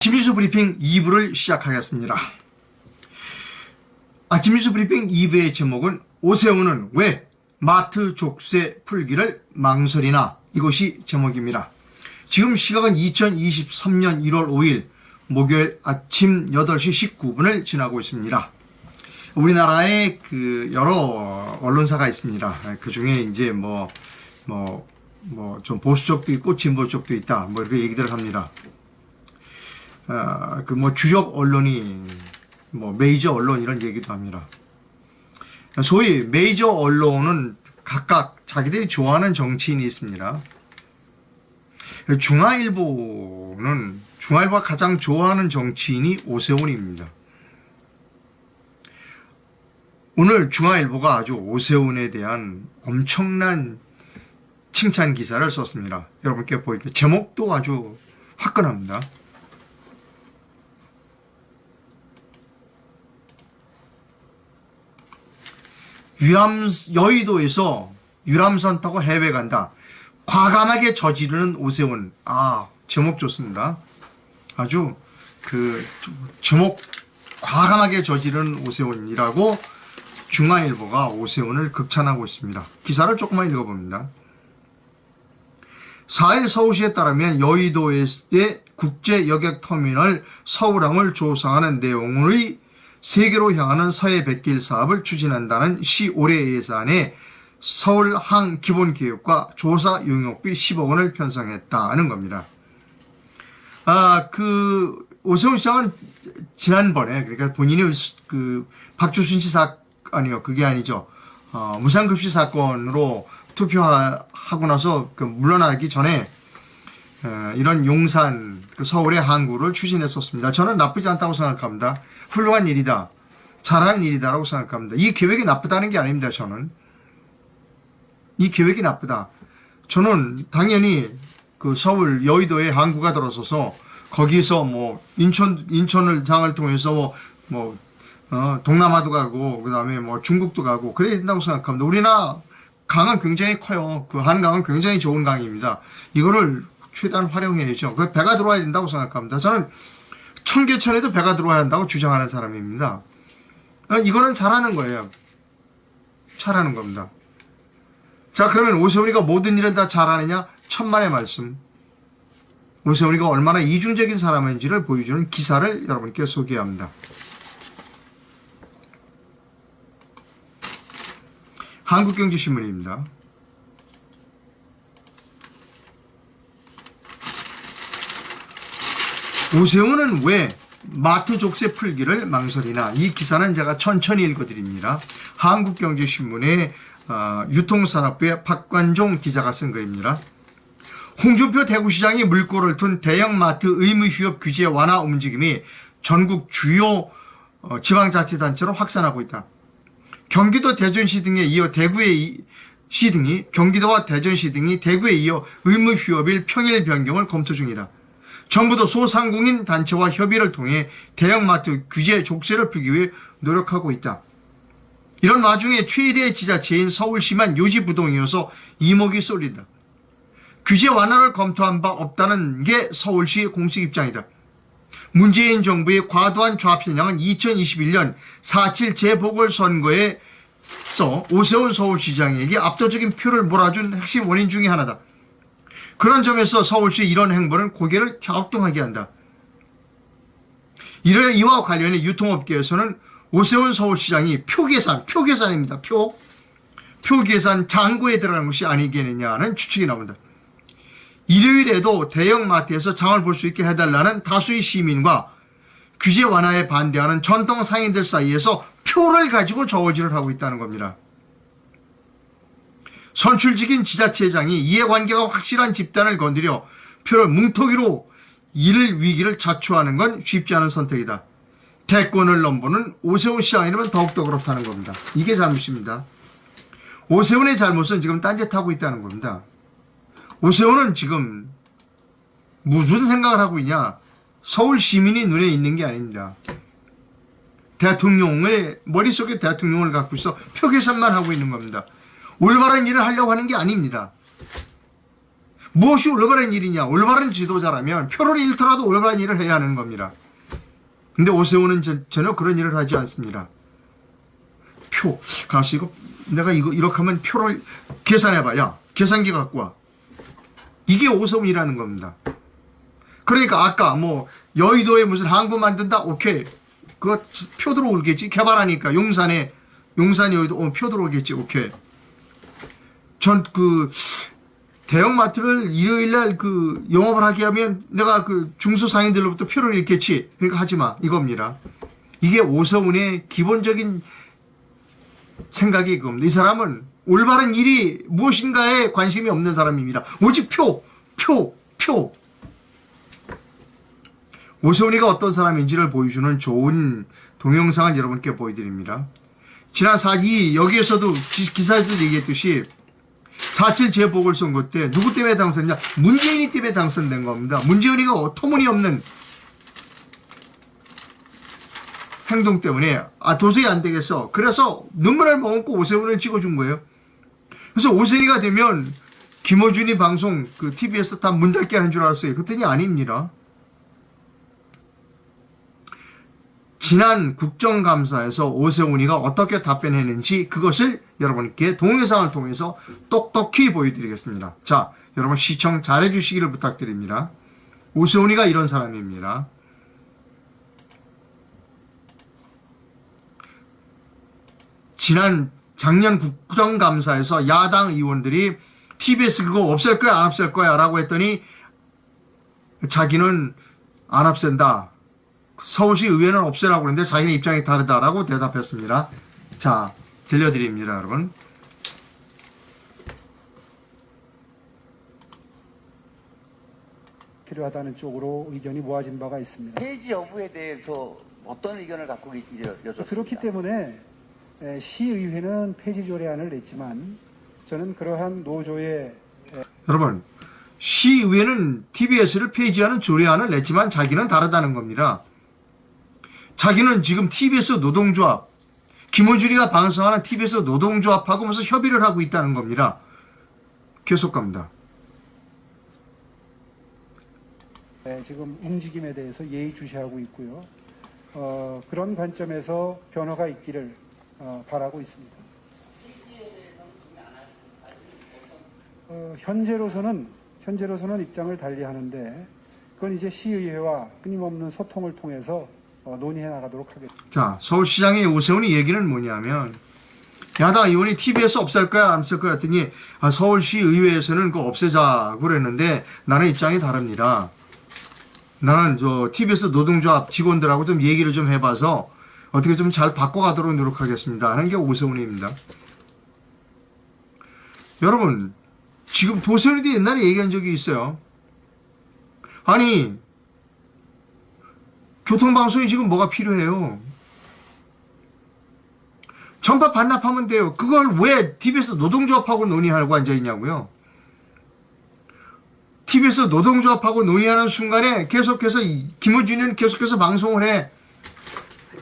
김민수 브리핑 2부를 시작하겠습니다. 김민수 브리핑 2부의 제목은 오세훈은 왜 마트 족쇄 풀기를 망설이나, 이것이 제목입니다. 지금 시각은 2023년 1월 5일 목요일 아침 8시 19분을 지나고 있습니다. 우리나라에 여러 언론사가 있습니다. 그 중에 이제 좀 보수 쪽도 있고 진보 쪽도 있다, 이렇게 얘기들을 합니다. 주력 언론이 메이저 언론 이런 얘기도 합니다. 소위 메이저 언론은 각각 자기들이 좋아하는 정치인이 있습니다. 중앙일보가 가장 좋아하는 정치인이 오세훈입니다. 오늘 중앙일보가 아주 오세훈에 대한 엄청난 칭찬 기사를 썼습니다. 여러분께 보이죠. 제목도 아주 화끈합니다. 여의도에서 유람선 타고 해외 간다. 과감하게 저지르는 오세훈. 제목 좋습니다. 아주 제목 과감하게 저지르는 오세훈이라고 중앙일보가 오세훈을 극찬하고 있습니다. 기사를 조금만 읽어봅니다. 4일 서울시에 따르면 여의도의 국제여객터미널 서울항을 조성하는 내용의 세계로 향하는 서해 백길 사업을 추진한다는 시 올해 예산에 서울항 기본계획과 조사 용역비 10억 원을 편성했다는 겁니다. 오세훈 시장은 지난번에, 그러니까 본인이 박주순 씨 그게 아니죠. 무상급식 사건으로 투표하고 나서 물러나기 전에 이런 용산 서울의 항구를 추진했었습니다. 저는 나쁘지 않다고 생각합니다. 훌륭한 일이다, 잘하는 일이다라고 생각합니다. 이 계획이 나쁘다는 게 아닙니다. 이 계획이 나쁘다. 저는 당연히 서울 여의도에 항구가 들어서서 거기서 인천을 장을 통해서 동남아도 가고 그다음에 중국도 가고 그래야 된다고 생각합니다. 우리나라 강은 굉장히 커요. 한강은 굉장히 좋은 강입니다. 이거를 최대한 활용해야죠. 배가 들어와야 된다고 생각합니다. 저는 청계천에도 배가 들어와야 한다고 주장하는 사람입니다. 이거는 잘하는 거예요. 잘하는 겁니다. 자, 그러면 오세훈이가 모든 일을 다 잘하느냐? 천만의 말씀. 오세훈이가 얼마나 이중적인 사람인지를 보여주는 기사를 여러분께 소개합니다. 한국경제신문입니다. 오세훈은 왜 마트 족쇄 풀기를 망설이나, 이 기사는 제가 천천히 읽어드립니다. 한국경제신문의 유통산업부의 박관종 기자가 쓴 글입니다. 홍준표 대구시장이 물꼬를 튼 대형마트 의무휴업 규제 완화 움직임이 전국 주요 지방자치단체로 확산하고 있다. 경기도 대전시 등에 이어 경기도와 대전시 등이 대구에 이어 의무휴업일 평일 변경을 검토 중이다. 정부도 소상공인 단체와 협의를 통해 대형마트 규제 족쇄를 풀기 위해 노력하고 있다. 이런 와중에 최대 지자체인 서울시만 요지부동이어서 이목이 쏠린다. 규제 완화를 검토한 바 없다는 게 서울시 공식 입장이다. 문재인 정부의 과도한 좌편향은 2021년 4.7 재보궐선거에서 오세훈 서울시장에게 압도적인 표를 몰아준 핵심 원인 중에 하나다. 그런 점에서 서울시의 이런 행보는 고개를 갸우뚱하게 한다. 이와 관련해 유통업계에서는 오세훈 서울시장이 표계산입니다. 표계산 잔고에 들어가는 것이 아니겠느냐는 추측이 나온다. 일요일에도 대형마트에서 장을 볼 수 있게 해달라는 다수의 시민과 규제 완화에 반대하는 전통 상인들 사이에서 표를 가지고 저울질을 하고 있다는 겁니다. 선출직인 지자체장이 이해관계가 확실한 집단을 건드려 표를 뭉터기로 이를 위기를 자초하는 건 쉽지 않은 선택이다. 대권을 넘보는 오세훈 시장이라면 더욱더 그렇다는 겁니다. 이게 잘못입니다. 오세훈의 잘못은 지금 딴짓하고 있다는 겁니다. 오세훈은 지금 무슨 생각을 하고 있냐? 서울 시민이 눈에 있는 게 아닙니다. 머릿속에 대통령을 갖고 있어 표 계산만 하고 있는 겁니다. 올바른 일을 하려고 하는 게 아닙니다. 무엇이 올바른 일이냐? 올바른 지도자라면 표를 잃더라도 올바른 일을 해야 하는 겁니다. 근데 오세훈은 전혀 그런 일을 하지 않습니다. 표, 가서 내가 이렇게 하면 표를 계산해봐. 야, 계산기 갖고 와. 이게 오세훈이라는 겁니다. 그러니까 아까 뭐 여의도에 무슨 항구 만든다? 오케이. 그거 표 들어오겠지. 개발하니까 용산 여의도 표 들어오겠지. 오케이. 전 대형마트를 일요일날 영업을 하게 하면 내가 중소상인들로부터 표를 잃겠지. 그러니까 하지 마. 이겁니다. 이게 오세훈의 기본적인 생각이 이겁니다. 이 사람은 올바른 일이 무엇인가에 관심이 없는 사람입니다. 오직 표. 오세훈이가 어떤 사람인지를 보여주는 좋은 동영상을 여러분께 보여드립니다. 지난 4.2 여기에서도 기사에서 얘기했듯이 4.7 재보궐선거 때 누구 때문에 당선했냐? 문재인이 때문에 당선된 겁니다. 문재인이가 터무니없는 행동 때문에 도저히 안 되겠어. 그래서 눈물을 머금고 오세훈을 찍어준 거예요. 그래서 오세훈이가 되면 김어준이 방송 TV에서 다 문 닫게 하는 줄 알았어요. 그랬더니 아닙니다. 지난 국정감사에서 오세훈이가 어떻게 답변했는지 그것을 여러분께 동영상을 통해서 똑똑히 보여드리겠습니다. 자, 여러분 시청 잘해 주시기를 부탁드립니다. 오세훈이가 이런 사람입니다. 작년 국정감사에서 야당 의원들이 TBS 그거 없앨 거야 안 없앨 거야 라고 했더니 자기는 안 없앤다. 서울시 의회는 없애라고 그랬는데 자기는 입장이 다르다라고 대답했습니다. 자, 들려드립니다, 여러분. 필요하다는 쪽으로 의견이 모아진 바가 있습니다. 폐지 여부에 대해서 어떤 의견을 갖고 계신지 여쭙습니다. 그렇기 때문에 시의회는 폐지 조례안을 냈지만 저는 그러한 노조의 여러분, 시의회는 TBS를 폐지하는 조례안을 냈지만 자기는 다르다는 겁니다. 자기는 지금 TBS 노동조합, 김어준이가 방송하는 TBS 노동조합하고 무슨 협의를 하고 있다는 겁니다. 계속 갑니다. 지금 움직임에 대해서 예의주시하고 있고요. 그런 관점에서 변화가 있기를 바라고 있습니다. 현재로서는 입장을 달리하는데 그건 이제 시의회와 끊임없는 소통을 통해서 논의해 나가도록 하겠습니다. 자, 서울시장의 오세훈이 얘기는 뭐냐면 야당 의원이 TBS 없앨 거야 안 없앨 거야 했더니 서울시 의회에서는 그거 없애자고 그랬는데 나는 입장이 다릅니다. 나는 TBS 노동조합 직원들하고 좀 얘기를 좀 해봐서 어떻게 좀 잘 바꿔가도록 노력하겠습니다 하는 게 오세훈입니다. 여러분, 지금 도세훈이도 옛날에 얘기한 적이 있어요. 아니, 교통방송이 지금 뭐가 필요해요? 전파 반납하면 돼요. 그걸 왜 TBS 노동조합하고 논의하고 앉아있냐고요? TBS 노동조합하고 논의하는 순간에 계속해서 김어준이는 계속해서 방송을 해.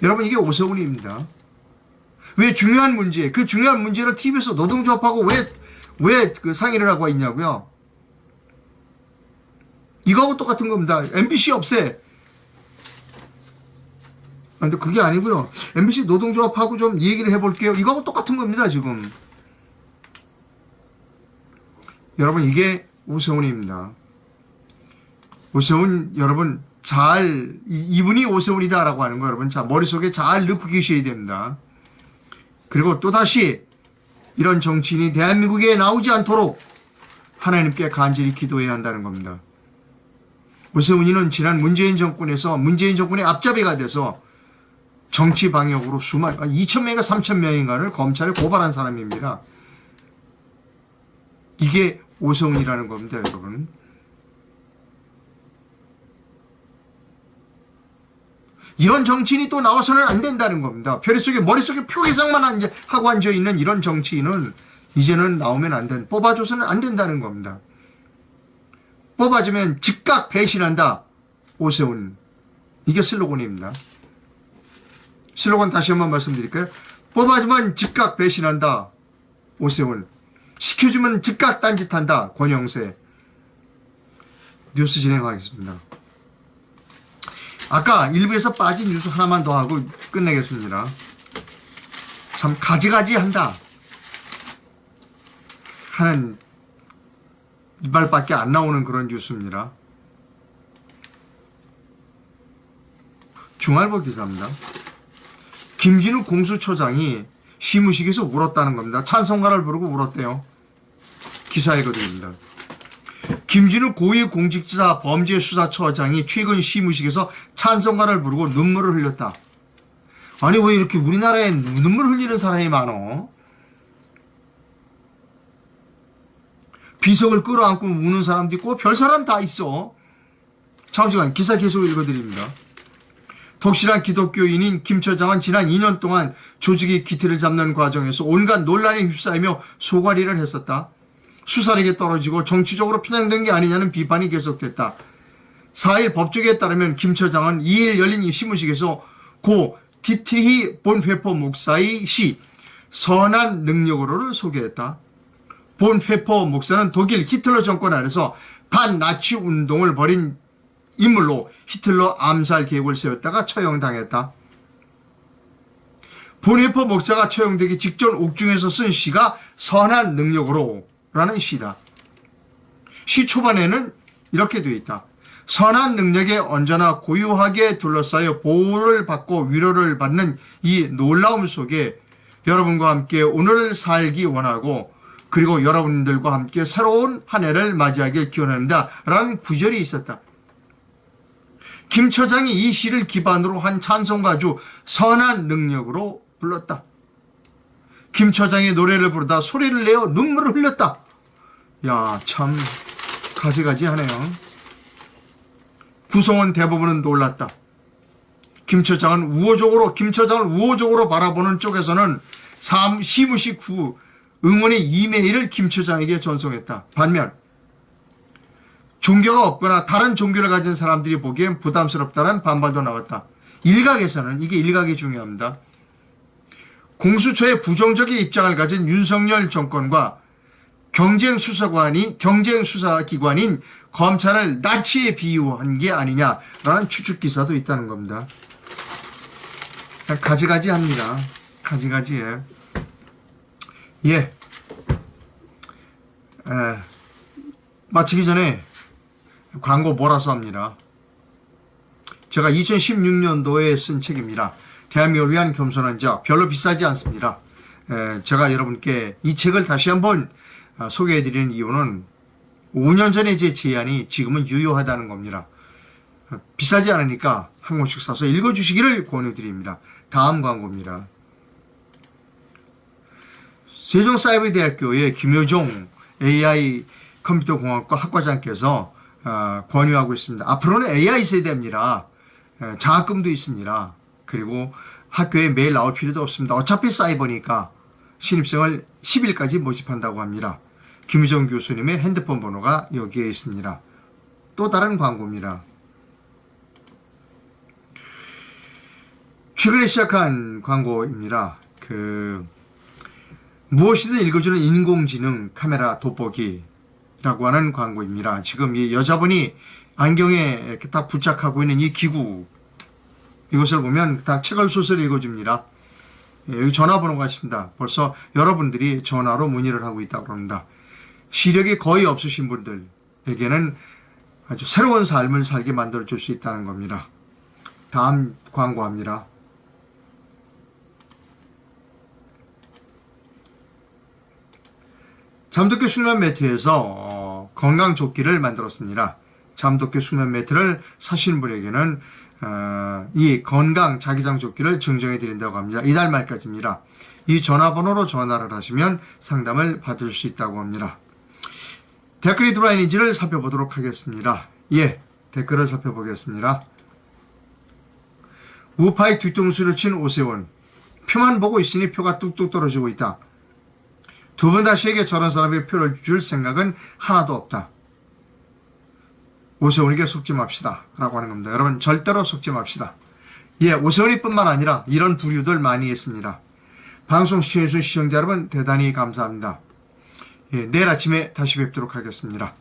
여러분, 이게 오세훈입니다. 왜 중요한 문제, 그 중요한 문제를 TBS 노동조합하고 왜 상의를 하고 있냐고요? 이거하고 똑같은 겁니다. MBC 없애. 근데 그게 아니고요. MBC 노동조합하고 좀 얘기를 해볼게요. 이거하고 똑같은 겁니다, 지금. 여러분, 이게 오세훈입니다. 오세훈, 여러분, 이분이 오세훈이다라고 하는 거 여러분, 자, 머릿속에 잘 넣고 계셔야 됩니다. 그리고 또다시 이런 정치인이 대한민국에 나오지 않도록 하나님께 간절히 기도해야 한다는 겁니다. 오세훈이는 지난 문재인 정권에서 문재인 정권의 앞잡이가 돼서 정치 방역으로 2,000명인가 3,000명인가를 검찰에 고발한 사람입니다. 이게 오세훈이라는 겁니다, 여러분. 이런 정치인이 또 나와서는 안 된다는 겁니다. 머릿속에 표 계산만 하고 앉아있는 이런 정치인은 이제는 나오면 안 된다. 뽑아줘서는 안 된다는 겁니다. 뽑아주면 즉각 배신한다. 오세훈. 이게 슬로건입니다. 슬로건 다시 한번 말씀드릴까요? 뽑아주면 즉각 배신한다. 오세훈. 시켜주면 즉각 딴짓한다. 권영세. 뉴스 진행하겠습니다. 아까 일부에서 빠진 뉴스 하나만 더 하고 끝내겠습니다. 참 가지가지 한다 하는 말밖에 안 나오는 그런 뉴스입니다. 중앙일보 기사입니다. 김진욱 공수처장이 시무식에서 울었다는 겁니다. 찬송가를 부르고 울었대요. 기사 읽어드립니다. 김진욱 고위공직자 범죄수사처장이 최근 시무식에서 찬송가를 부르고 눈물을 흘렸다. 아니 왜 이렇게 우리나라에 눈물 흘리는 사람이 많어? 비석을 끌어안고 우는 사람도 있고 별 사람 다 있어. 잠시만 기사 계속 읽어드립니다. 독실한 기독교인인 김 처장은 지난 2년 동안 조직의 기틀을 잡는 과정에서 온갖 논란에 휩싸이며 소가리를 했었다. 수사력이 떨어지고 정치적으로 편향된 게 아니냐는 비판이 계속됐다. 4일 법조계에 따르면 김 처장은 2일 열린 이 시무식에서 고 디트리히 본페퍼 목사의 시 선한 능력으로를 소개했다. 본페퍼 목사는 독일 히틀러 정권 아래서 반나치 운동을 벌인 인물로 히틀러 암살 계획을 세웠다가 처형당했다. 본페퍼 목사가 처형되기 직전 옥중에서 쓴 시가 선한 능력으로 라는 시다. 시 초반에는 이렇게 되어 있다. 선한 능력에 언제나 고유하게 둘러싸여 보호를 받고 위로를 받는 이 놀라움 속에 여러분과 함께 오늘을 살기 원하고 그리고 여러분들과 함께 새로운 한 해를 맞이하길 기원합니다. 라는 구절이 있었다. 김 처장이 이 시를 기반으로 한 찬송가주 선한 능력으로 불렀다. 김 처장의 노래를 부르다 소리를 내어 눈물을 흘렸다. 야, 참 가지가지 하네요. 구성원 대부분은 놀랐다. 김 처장을 우호적으로 바라보는 쪽에서는 시무식 후 응원의 이메일을 김 처장에게 전송했다. 반면 종교가 없거나 다른 종교를 가진 사람들이 보기엔 부담스럽다는 반발도 나왔다. 일각에서는 이게 일각이 중요합니다. 공수처의 부정적인 입장을 가진 윤석열 정권과 경쟁수사기관인 검찰을 나치에 비유한 게 아니냐라는 추측 기사도 있다는 겁니다. 가지가지 합니다. 가지가지에. 마치기 전에 광고 몰아서 합니다. 제가 2016년도에 쓴 책입니다. 대한민국을 위한 겸손한 자. 별로 비싸지 않습니다. 제가 여러분께 이 책을 다시 한번 소개해드리는 이유는 5년 전에 제 제안이 지금은 유효하다는 겁니다. 비싸지 않으니까 한 권씩 사서 읽어주시기를 권유드립니다. 다음 광고입니다. 세종사이버대학교의 김효종 AI 컴퓨터공학과 학과장께서 권유하고 있습니다. 앞으로는 AI 세대입니다. 장학금도 있습니다. 그리고 학교에 매일 나올 필요도 없습니다. 어차피 사이버니까 신입생을 10일까지 모집한다고 합니다. 김유정 교수님의 핸드폰 번호가 여기에 있습니다. 또 다른 광고입니다. 최근에 시작한 광고입니다. 무엇이든 읽어주는 인공지능 카메라 돋보기라고 하는 광고입니다. 지금 이 여자분이 안경에 이렇게 딱 부착하고 있는 이 기구, 이것을 보면 다 책을 소설 읽어줍니다. 여기 전화번호가 있습니다. 벌써 여러분들이 전화로 문의를 하고 있다고 합니다. 시력이 거의 없으신 분들에게는 아주 새로운 삶을 살게 만들어줄 수 있다는 겁니다. 다음 광고합니다. 잠도끼 숙면 매트에서 건강조끼를 만들었습니다. 잠도끼 숙면 매트를 사신 분에게는 이 건강 자기장 조끼를 증정해 드린다고 합니다. 이달 말까지입니다. 이 전화번호로 전화를 하시면 상담을 받을 수 있다고 합니다. 댓글이 들어와 있는지를 살펴보도록 하겠습니다. 댓글을 살펴보겠습니다. 우파의 뒤통수를 친 오세훈. 표만 보고 있으니 표가 뚝뚝 떨어지고 있다. 두 번 다시에게 저런 사람에게 표를 줄 생각은 하나도 없다. 오세훈에게 속지 맙시다 라고 하는 겁니다. 여러분 절대로 속지 맙시다. 오세훈이 뿐만 아니라 이런 부류들 많이 있습니다. 방송 시청해주신 시청자 여러분 대단히 감사합니다. 내일 아침에 다시 뵙도록 하겠습니다.